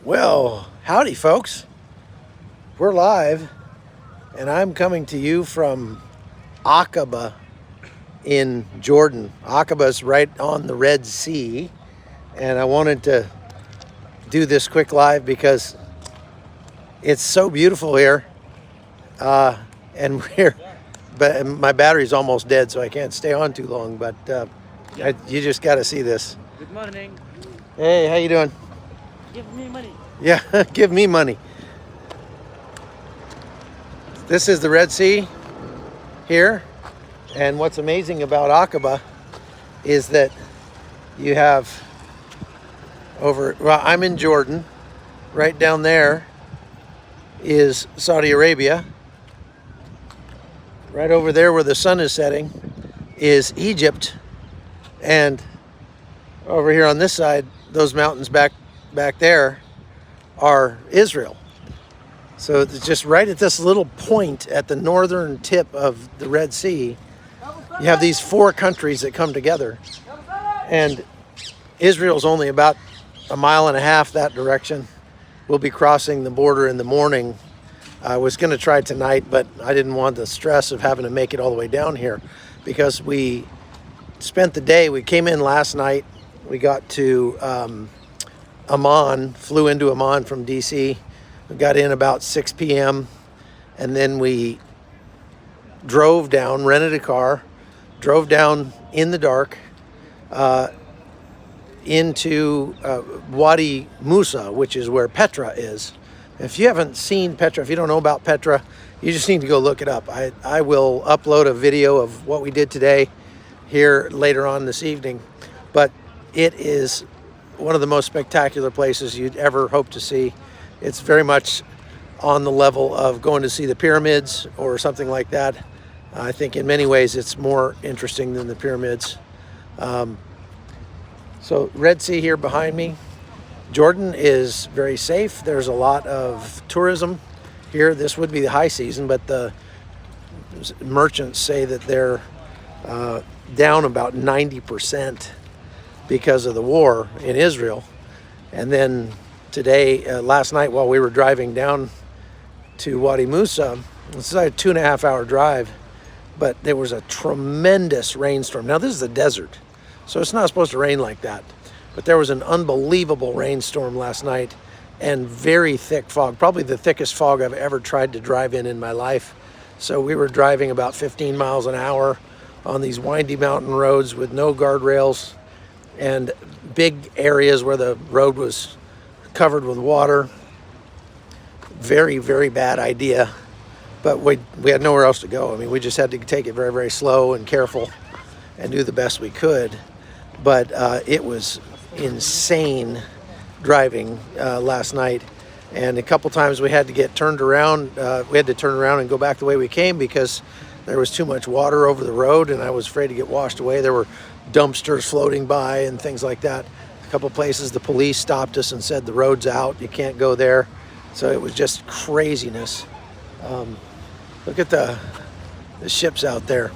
Well, howdy folks. We're live and I'm coming to you from Aqaba in Jordan. Aqaba's right on the Red Sea, and I wanted to do this quick live because it's so beautiful here. And but my battery's almost dead, so I can't stay on too long, but you just got to see this. Good morning. Hey, how you doing? Give me money. Yeah, give me money. This is the Red Sea here, and what's amazing about Aqaba is that you have well, I'm in Jordan. Right down there is Saudi Arabia. Right over there where the sun is setting is Egypt, and over here on this side, those mountains back there are Israel. So it's just right at this little point at the northern tip of the Red Sea, you have these four countries that come together. And Israel's only about a mile and a half that direction. We'll be crossing the border in the morning. I was going to try tonight, but I didn't want the stress of having to make it all the way down here because we spent the day. We came in last night. We got to Amman, flew into Amman from DC. We got in about 6 p.m. and then we drove down, rented a car, drove down in the dark into Wadi Musa, which is where Petra is. If you haven't seen Petra, if you don't know about Petra, you just need to go look it up. I will upload a video of what we did today here later on this evening, but it is one of the most spectacular places you'd ever hope to see. It's very much on the level of going to see the pyramids or something like that. I think in many ways it's more interesting than the pyramids. So Red Sea here behind me. Jordan is very safe. There's a lot of tourism here. This would be the high season, but the merchants say that they're down about 90% because of the war in Israel. And then today, last night while we were driving down to Wadi Musa, this is a 2.5 hour drive, but there was a tremendous rainstorm. Now this is the desert, so it's not supposed to rain like that, but there was an unbelievable rainstorm last night and very thick fog, probably the thickest fog I've ever tried to drive in my life. So we were driving about 15 miles an hour on these windy mountain roads with no guardrails and big areas where the road was covered with water. Very, very bad idea, but we had nowhere else to go. I mean, we just had to take it very, very slow and careful and do the best we could. But it was insane driving last night, and a couple times we had to get turned around. We had to turn around and go back the way we came because there was too much water over the road, and I was afraid to get washed away. There were dumpsters floating by and things like that. A couple places the police stopped us and said the road's out, you can't go there. So it was just craziness. Look at the ships out there.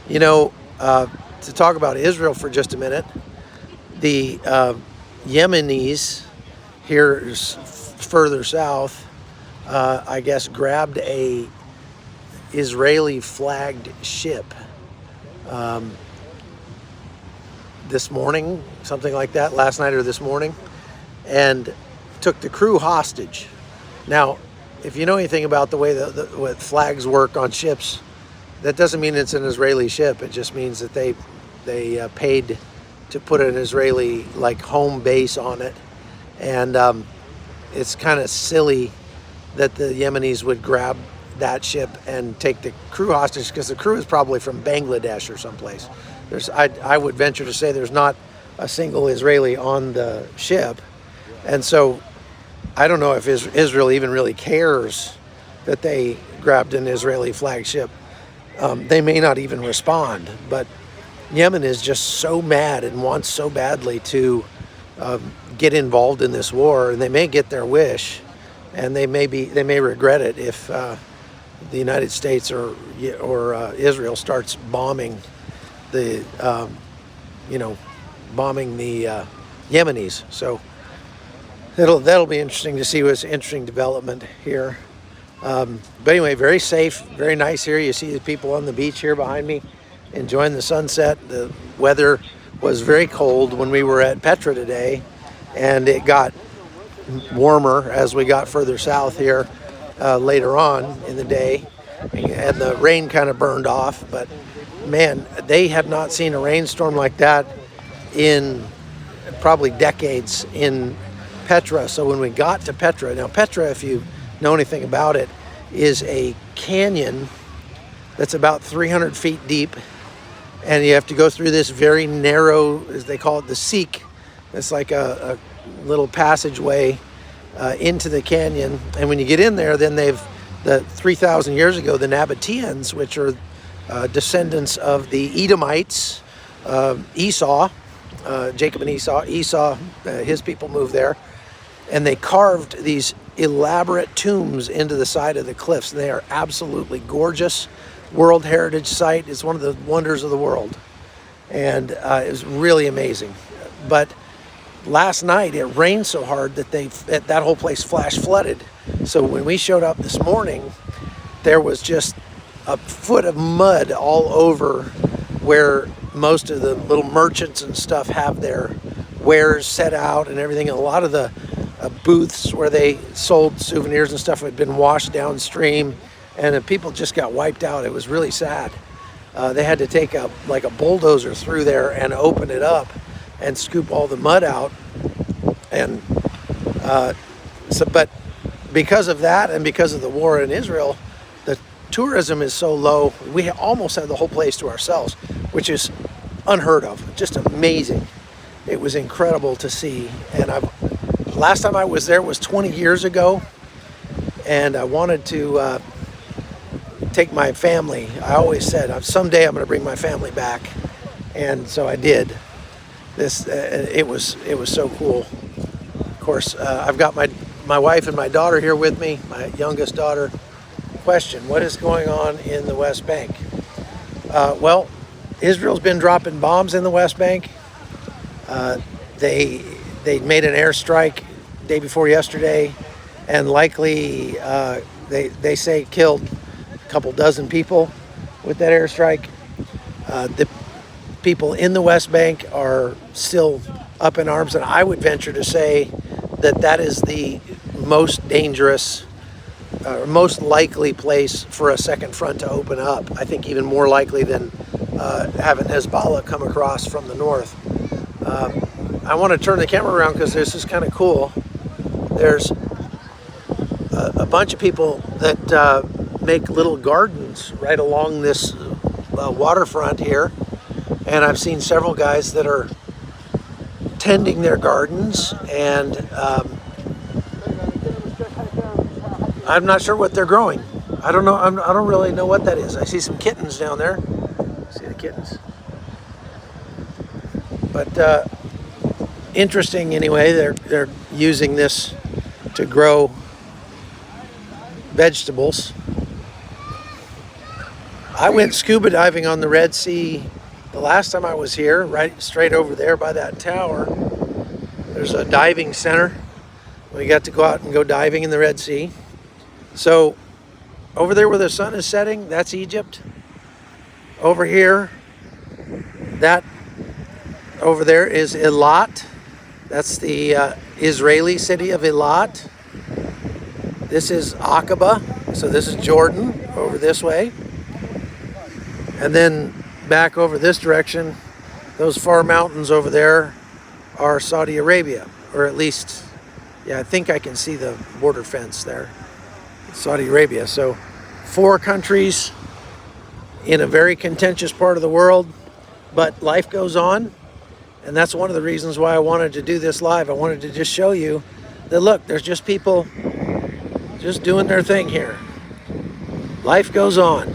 You know, to talk about Israel for just a minute, the Yemenis here further south, I guess, grabbed a Israeli flagged ship this morning, something like that, last night or this morning, and took the crew hostage. Now, if you know anything about the way what flags work on ships, that doesn't mean it's an Israeli ship. It just means that they paid to put an Israeli home base on it, and it's kind of silly that the Yemenis would grab that ship and take the crew hostage because the crew is probably from Bangladesh or someplace. I would venture to say there's not a single Israeli on the ship, and so I don't know if Israel even really cares that they grabbed an Israeli flagship. They may not even respond, but Yemen is just so mad and wants so badly to get involved in this war, and they may get their wish, and they may regret it if the United States or Israel starts bombing the Yemenis. So That'll be interesting to see what's interesting development here. But anyway, very safe, very nice here. You see the people on the beach here behind me enjoying the sunset. The weather was very cold when we were at Petra today, and it got warmer as we got further south here later on in the day, and the rain kind of burned off. But man, they have not seen a rainstorm like that in probably decades in Petra. So when we got to Petra, now Petra, if you know anything about it, is a canyon that's about 300 feet deep, and you have to go through this very narrow, as they call it, the Seek. It's like a little passageway into the canyon, and when you get in there, then the 3,000 years ago, the Nabateans, which are descendants of the Edomites, Esau, Jacob and Esau, his people moved there, and they carved these elaborate tombs into the side of the cliffs. They are absolutely gorgeous. World Heritage Site. It's one of the wonders of the world, and it was really amazing. But last night it rained so hard that that whole place flash flooded. So when we showed up this morning, there was just a foot of mud all over where most of the little merchants and stuff have their wares set out and everything. And a lot of the booths where they sold souvenirs and stuff had been washed downstream, and the people just got wiped out. It was really sad. They had to take a bulldozer through there and open it up and scoop all the mud out. And but because of that and because of the war in Israel, the tourism is so low, we almost have the whole place to ourselves, which is unheard of. Just amazing. It was incredible to see. And last time I was there was 20 years ago, and I wanted to take my family. I always said someday I'm going to bring my family back, and so I did. It was so cool. Of course, I've got my wife and my daughter here with me, my youngest daughter. Question: what is going on in the West Bank? Well, Israel's been dropping bombs in the West Bank. They made an airstrike day before yesterday, and likely they say killed a couple dozen people with that airstrike. The people in the West Bank are still up in arms, and I would venture to say that is the most dangerous, most likely place for a second front to open up. I think even more likely than having Hezbollah come across from the north. I want to turn the camera around because this is kind of cool. There's a bunch of people that make little gardens right along this waterfront here, and I've seen several guys that are tending their gardens, and I'm not sure what they're growing. I don't know. I don't really know what that is. I see some kittens down there. See the kittens? But interesting anyway. They're using this to grow vegetables. I went scuba diving on the Red Sea the last time I was here, right straight over there by that tower. There's a diving center. We got to go out and go diving in the Red Sea. So over there where the sun is setting, that's Egypt. Over here, that over there is Eilat. That's the Israeli city of Eilat. This is Aqaba. So this is Jordan over this way. And then back over this direction, those far mountains over there are Saudi Arabia, or at least, yeah, I think I can see the border fence there. Saudi Arabia. So 4 countries in a very contentious part of the world, but life goes on. And that's one of the reasons why I wanted to do this live. I wanted to just show you that, look, there's just people just doing their thing here. Life goes on.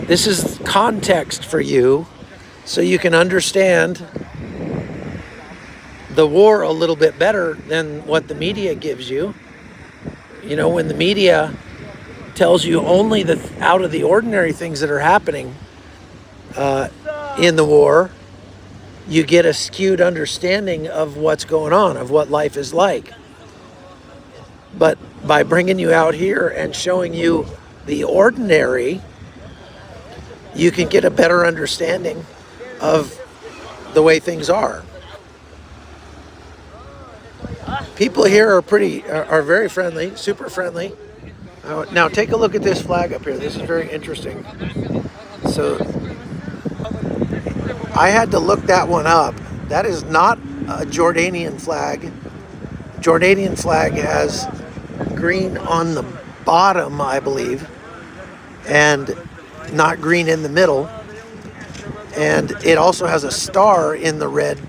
This is context for you so you can understand the war a little bit better than what the media gives you. You know, when the media tells you only the out of the ordinary things that are happening in the war, you get a skewed understanding of what's going on, of what life is like. But by bringing you out here and showing you the ordinary, you can get a better understanding of the way things are. People here are very friendly, super friendly. Now take a look at this flag up here. This is very interesting. So I had to look that one up. That is not a Jordanian flag. Jordanian flag has green on the bottom, I believe, and not green in the middle. And it also has a star in the red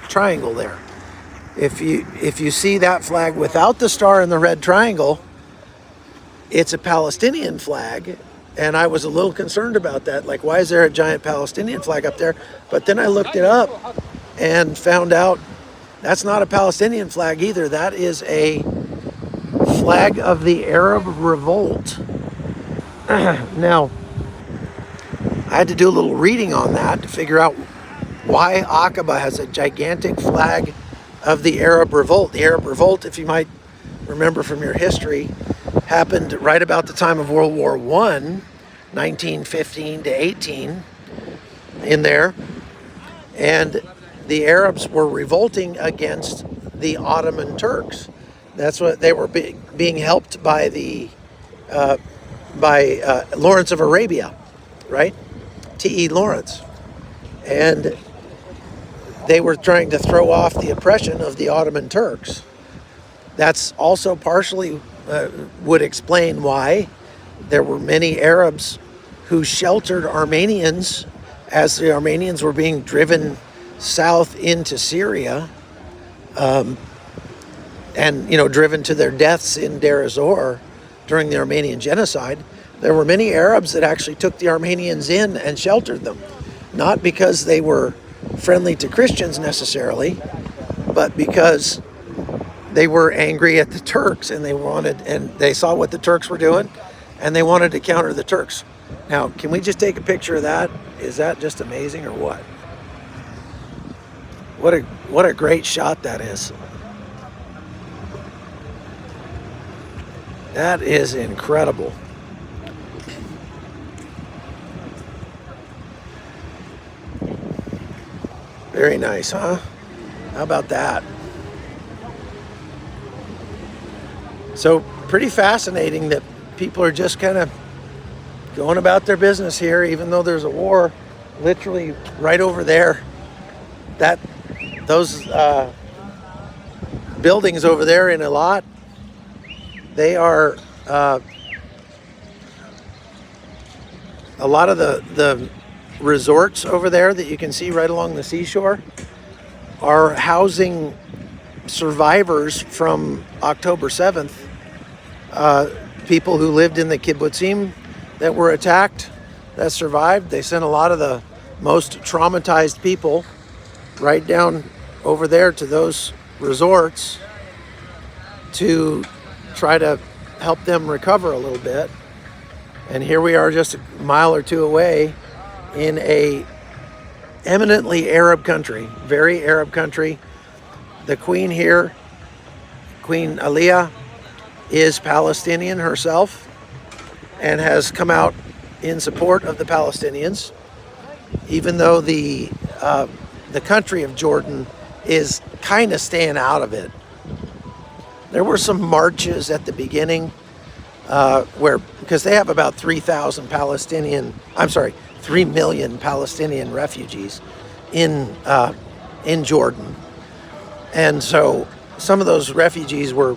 triangle there. If you see that flag without the star in the red triangle, it's a Palestinian flag. And I was a little concerned about that. Like, why is there a giant Palestinian flag up there? But then I looked it up and found out that's not a Palestinian flag either. That is a flag of the Arab Revolt. Now, I had to do a little reading on that to figure out why Aqaba has a gigantic flag of the Arab Revolt. The Arab Revolt, if you might remember from your history, happened right about the time of World War I, 1915 to 18, in there. And the Arabs were revolting against the Ottoman Turks. That's what they were being helped by Lawrence of Arabia, right? T.E. Lawrence. And they were trying to throw off the oppression of the Ottoman Turks. That's also partially would explain why there were many Arabs who sheltered Armenians as the Armenians were being driven south into Syria, and driven to their deaths in Deir ez-Zor during the Armenian genocide. There were many Arabs that actually took the Armenians in and sheltered them, not because they were friendly to Christians necessarily, but because they were angry at the Turks and they saw what the Turks were doing and they wanted to counter the Turks. Now, can we just take a picture of that? Is that just amazing or what? What a great shot that is. That is incredible. Very nice, huh? How about that? So pretty fascinating that people are just kind of going about their business here, even though there's a war literally right over there. Those buildings over there in Eilat, they are a lot of the resorts over there that you can see right along the seashore are housing survivors from October 7th, people who lived in the kibbutzim that were attacked, that survived. They sent a lot of the most traumatized people right down over there to those resorts to try to help them recover a little bit. And here we are just a mile or two away in a eminently Arab country, very Arab country. The queen here, Queen Aliyah, is Palestinian herself and has come out in support of the Palestinians, even though the country of Jordan is kind of staying out of it. There were some marches at the beginning because they have about 3 million Palestinian refugees in Jordan. And so some of those refugees were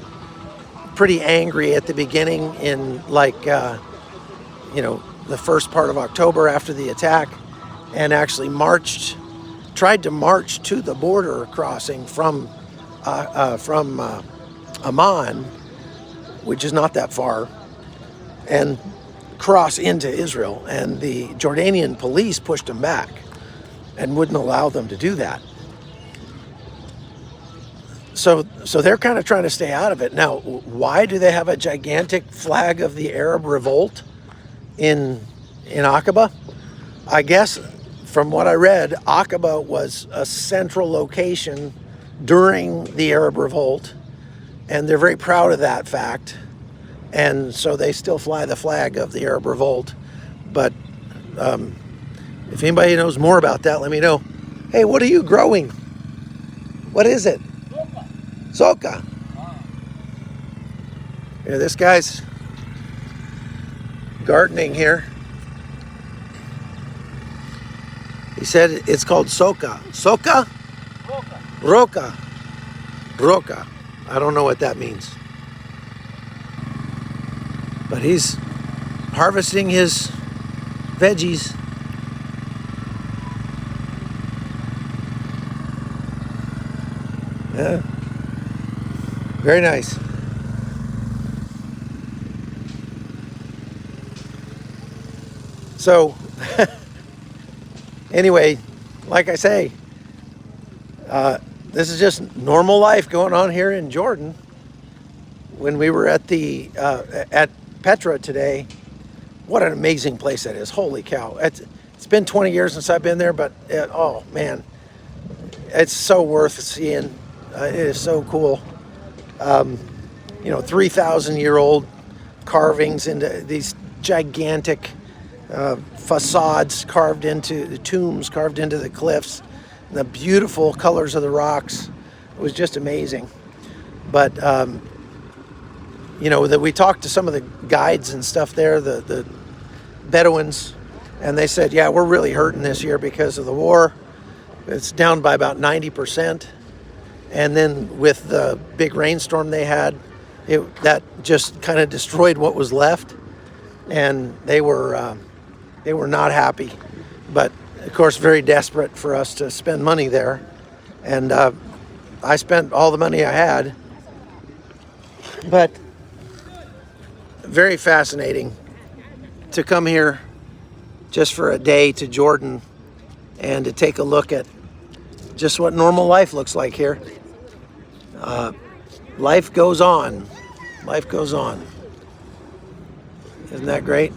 pretty angry at the beginning in the first part of October after the attack, and actually tried to march to the border crossing from Amman, which is not that far, and cross into Israel. And the Jordanian police pushed them back and wouldn't allow them to do that. So they're kind of trying to stay out of it. Now, why do they have a gigantic flag of the Arab Revolt in Aqaba? I guess from what I read, Aqaba was a central location during the Arab Revolt, and they're very proud of that fact. And so they still fly the flag of the Arab Revolt. But if anybody knows more about that, let me know. Hey, what are you growing? What is it? Soca. Yeah, this guy's gardening here. He said it's called soca. Soca? Roca. Roca. I don't know what that means. But he's harvesting his veggies. Yeah. Very nice. So, anyway, like I say, this is just normal life going on here in Jordan. When we were at the at Petra today, what an amazing place that is! Holy cow! It's been 20 years since I've been there, but oh man, it's so worth seeing. It is so cool. 3,000-year-old carvings into these gigantic facades carved into the tombs, carved into the cliffs, and the beautiful colors of the rocks. It was just amazing. But that we talked to some of the guides and stuff there, the Bedouins, and they said, yeah, we're really hurting this year because of the war. It's down by about 90%. And then with the big rainstorm they had, that just kind of destroyed what was left, and they were not happy. But of course, very desperate for us to spend money there, and I spent all the money I had. But very fascinating to come here just for a day to Jordan and to take a look at just what normal life looks like here. Life goes on. Life goes on. Isn't that great?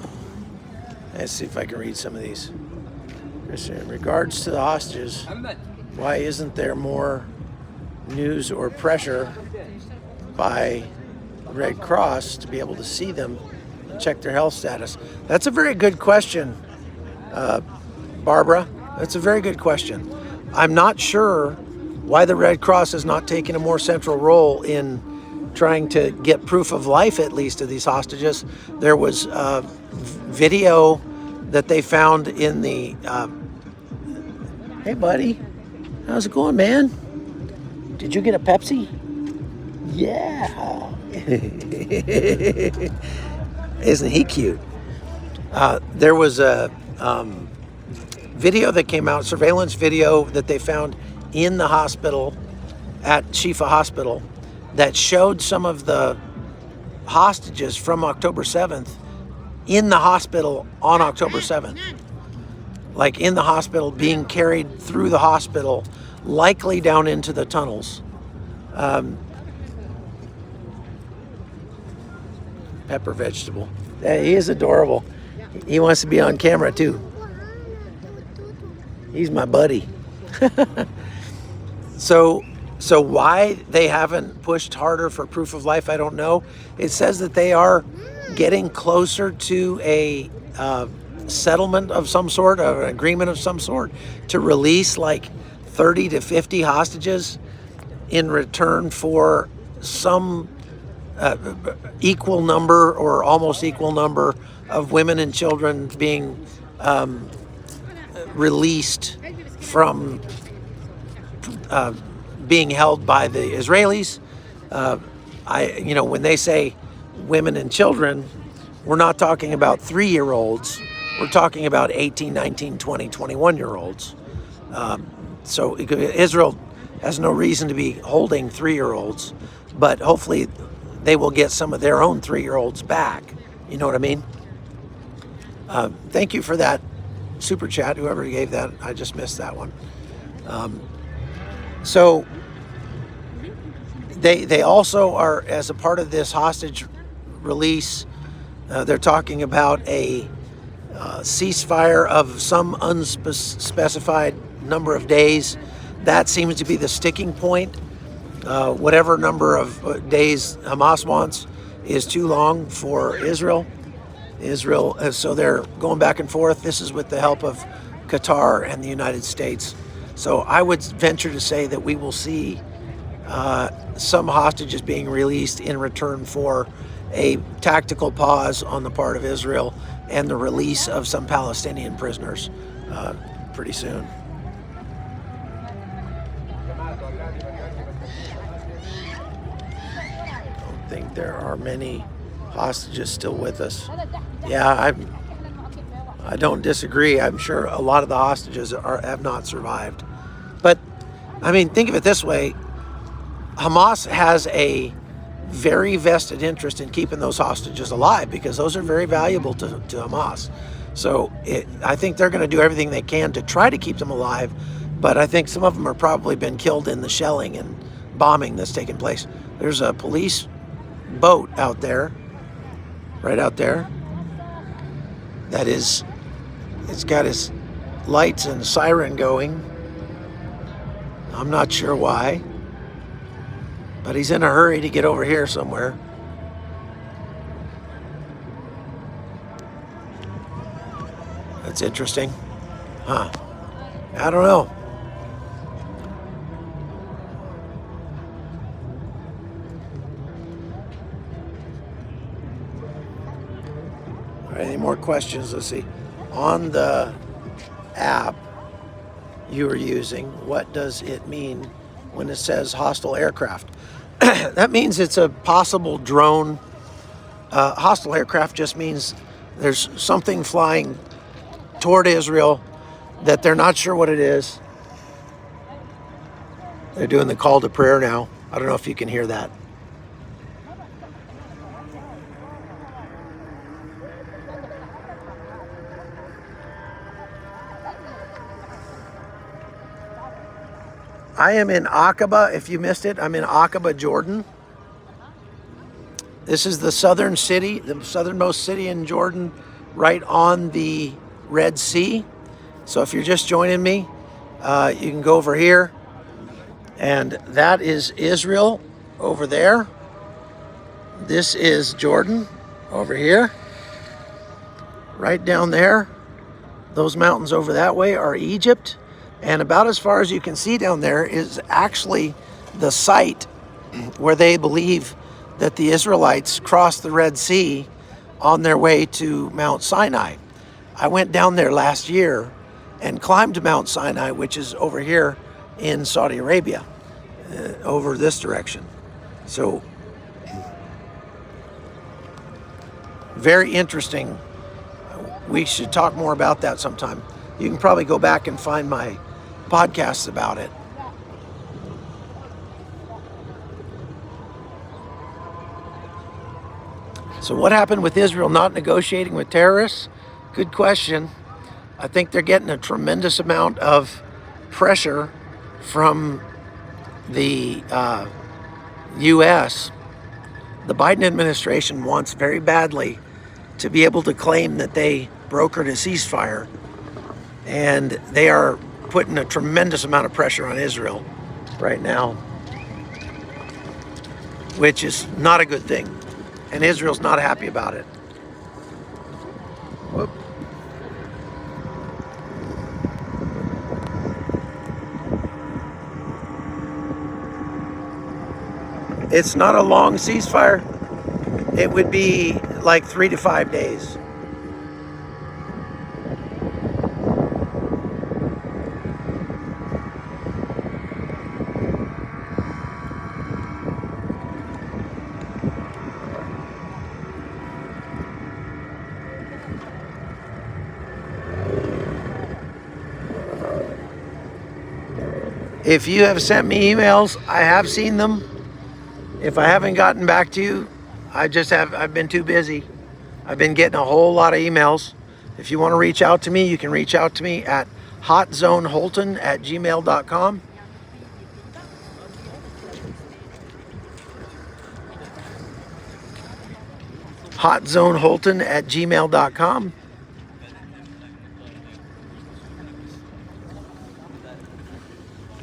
Let's see if I can read some of these. In regards to the hostages, why isn't there more news or pressure by Red Cross to be able to see them and check their health status? That's a very good question, Barbara. That's a very good question. I'm not sure why the Red Cross has not taken a more central role in trying to get proof of life, at least, of these hostages. There was video that they found in the... Hey, buddy. How's it going, man? Did you get a Pepsi? Yeah. Isn't he cute? There was a video that came out, surveillance video that they found in the hospital at Shifa Hospital that showed some of the hostages from October 7th in the hospital on October 7th. Like in the hospital, being carried through the hospital, likely down into the tunnels. Pepper vegetable. He is adorable. He wants to be on camera too. He's my buddy. So why they haven't pushed harder for proof of life, I don't know. It says that they are getting closer to a settlement of some sort, of an agreement of some sort, to release like 30 to 50 hostages in return for some equal number or almost equal number of women and children being released from being held by the Israelis. When they say women and children, we're not talking about 3-year-olds. We're talking about 18, 19, 20, 21-year-olds. So Israel has no reason to be holding 3-year-olds, but hopefully they will get some of their own 3-year-olds back. You know what I mean? Thank you for that super chat, whoever gave that. I just missed that one. So they also are, as a part of this hostage release, they're talking about a ceasefire of some unspecified number of days. That seems to be the sticking point. Whatever number of days Hamas wants is too long for Israel. So they're going back and forth. This is with the help of Qatar and the United States. So I would venture to say that we will see some hostages being released in return for a tactical pause on the part of Israel and the release of some Palestinian prisoners pretty soon. Don't think there are many hostages still with us. Yeah, I don't disagree. I'm sure a lot of the hostages have not survived. But, I mean, think of it this way. Hamas has a very vested interest in keeping those hostages alive because those are very valuable to Hamas. So I think they're going to do everything they can to try to keep them alive. But I think some of them are probably been killed in the shelling and bombing that's taken place. There's a police boat out there, right out there, that is, it's got his lights and siren going. I'm not sure why, but he's in a hurry to get over here somewhere. That's interesting. Huh. I don't know. All right, any more questions? Let's see. On the app you are using, what does it mean when it says hostile aircraft? That means it's a possible drone. Hostile aircraft just means there's something flying toward Israel that they're not sure what it is. They're doing the call to prayer now. I don't know if you can hear that. I am in Aqaba. If you missed it, I'm in Aqaba, Jordan. This is the southern city, the southernmost city in Jordan, right on the Red Sea. So if you're just joining me, you can go over here. And that is Israel over there. This is Jordan over here. Right down there. Those mountains over that way are Egypt. And about as far as you can see down there is actually the site where they believe that the Israelites crossed the Red Sea on their way to Mount Sinai. I went down there last year and climbed Mount Sinai, which is over here in Saudi Arabia, over this direction. So, very interesting. We should talk more about that sometime. You can probably go back and find my podcasts about it. So what happened with Israel not negotiating with terrorists? Good question. I think they're getting a tremendous amount of pressure from the U.S. The Biden administration wants very badly to be able to claim that they brokered a ceasefire, and they are putting a tremendous amount of pressure on Israel right now, which is not a good thing. And Israel's not happy about it. Whoop. It's not a long ceasefire. It would be like 3 to 5 days. If you have sent me emails, I have seen them. If I haven't gotten back to you, I've been too busy. I've been getting a whole lot of emails. If you want to reach out to me, you can reach out to me at hotzoneholton@gmail.com. hotzoneholton@gmail.com.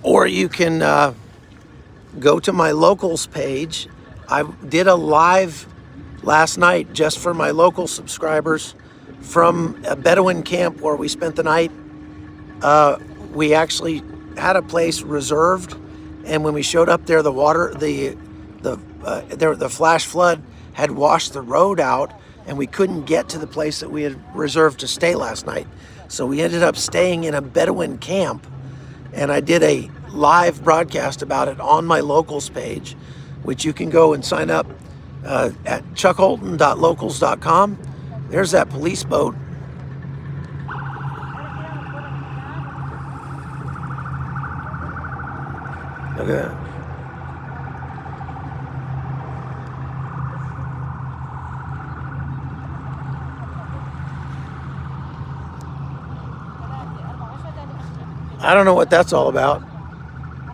or you can go to my locals page. I did a live last night just for my local subscribers from a Bedouin camp where we spent the night. We actually had a place reserved, and when we showed up there, the water, the flash flood had washed the road out, and we couldn't get to the place that we had reserved to stay last night. So we ended up staying in a Bedouin camp, and I did a live broadcast about it on my locals page, which you can go and sign up at chuckholton.locals.com. There's that police boat. Look at that. I don't know what that's all about.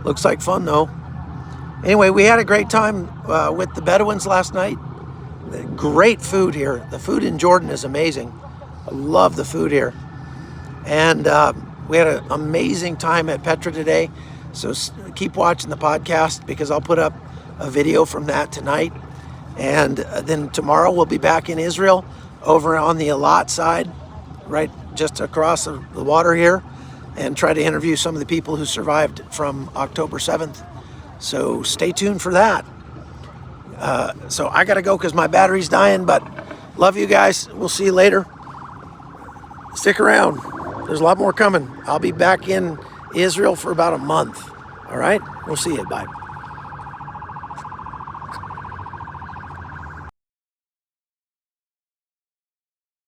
Looks like fun though. Anyway, we had a great time with the Bedouins last night. Great food here. The food in Jordan is amazing. I love the food here. And we had an amazing time at Petra today. So keep watching the podcast because I'll put up a video from that tonight. And then tomorrow we'll be back in Israel over on the Eilat side, right just across the water here, and try to interview some of the people who survived from October 7th. So stay tuned for that. So I got to go because my battery's dying, but love you guys. We'll see you later. Stick around. There's a lot more coming. I'll be back in Israel for about a month. All right? We'll see you. Bye.